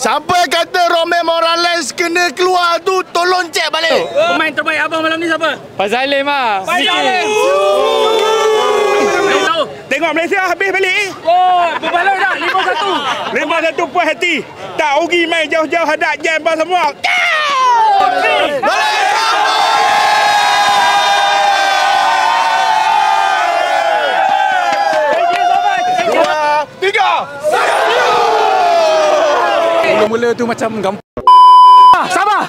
Siapa kata Romel Morales kena keluar tu, tolong cek balik. Pemain terbaik abang malam ni siapa? Fazalim lah. Fazalim. Tengok Malaysia habis balik. Oh, berbaloi dah 5-1. 5-1 puas hati. Tak rugi main jauh-jauh hadap jam semua. Mula-mula tu macam gampang. Sabah.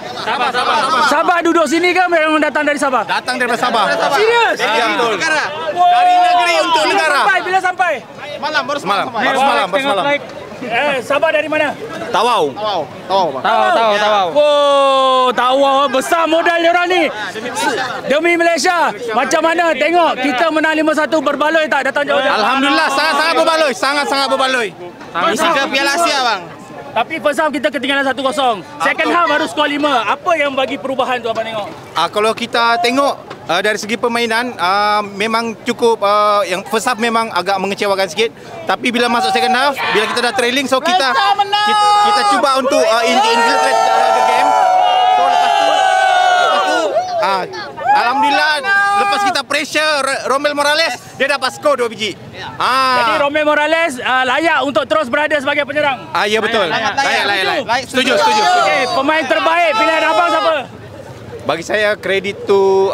Sabah duduk sini ke memang datang dari Sabah? Datang daripada Sabah. Serius? Ya, betul. Dari negeri untuk negara. Bila sampai? Baru semalam. Sabah dari mana? Tawau. Tahu. Oh, Tawau besar modal dia orang ni. Demi Malaysia. Macam mana tengok kita menang 5-1 berbaloi tak datang jauh-jauh? Alhamdulillah sangat-sangat berbaloi. Sangat-sangat berbaloi. Misi ke Piala Asia bang. Tapi first half kita ketinggalan 1-0. Second half baru skor 5. Apa yang bagi perubahan tu abang tengok? Kalau kita tengok dari segi permainan memang cukup yang first half memang agak mengecewakan sikit. Tapi bila masuk second half, bila kita dah trailing, so kita cuba untuk infiltrate the game. So lepas tu alhamdulillah lepas kita pressure Romel Morales, dia dapat skor 2 biji. Jadi Romel Morales layak untuk terus berada sebagai penyerang. Ya betul. Layak. Setuju. Okey, pemain terbaik pilihan abang siapa? Bagi saya kredit tu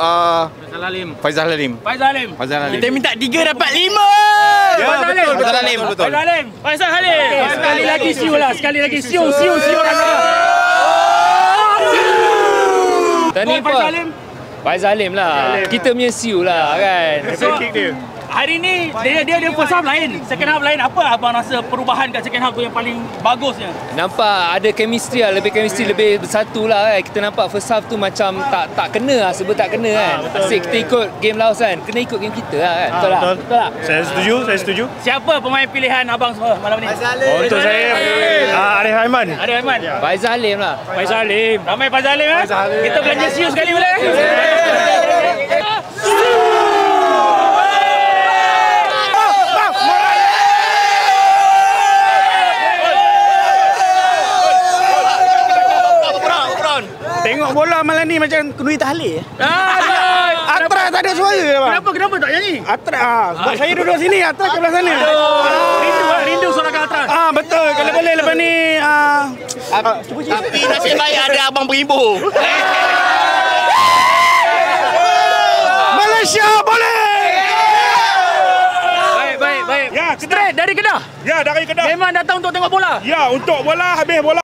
Faizal Halim. Kita minta 3 dapat 5. Ya betul. Faizal Halim. Sekali lagi siu lah. Siu. Tadi apa? Fazalim lah. Kita punya siu lah kan. Hari ni dia first half lain, second half lain. Apa abang rasa perubahan kat second half tu yang paling bagusnya? Nampak ada chemistry lah, lebih bersatu lah kan. Kita nampak first half tu macam tak kena lah, sebab tak kena kan. Asyik kita ikut game Laos kan, kena ikut game kita lah kan. Betul tak? Saya setuju. Siapa pemain pilihan abang semua malam ni? Untuk saya Arif Aiman. Fazalim lah. Faizalim. Ramai Faizalim eh? Kita belanja siu sekali boleh? Tengok bola malam ni macam kenduri tahlil. Atra tak ada suara bang. Kenapa tak nyanyi? Atra saya duduk sini, Atra ke belah sana. Rindu suara kat Atra. Betul. Kalau boleh lepas ni Tapi nasib baik ada abang penghibur. Malaysia boleh. Baik. Ya, Straight dari Kedah. Ya, dari Kedah. Memang datang untuk tengok bola. Ya, untuk bola habis bola.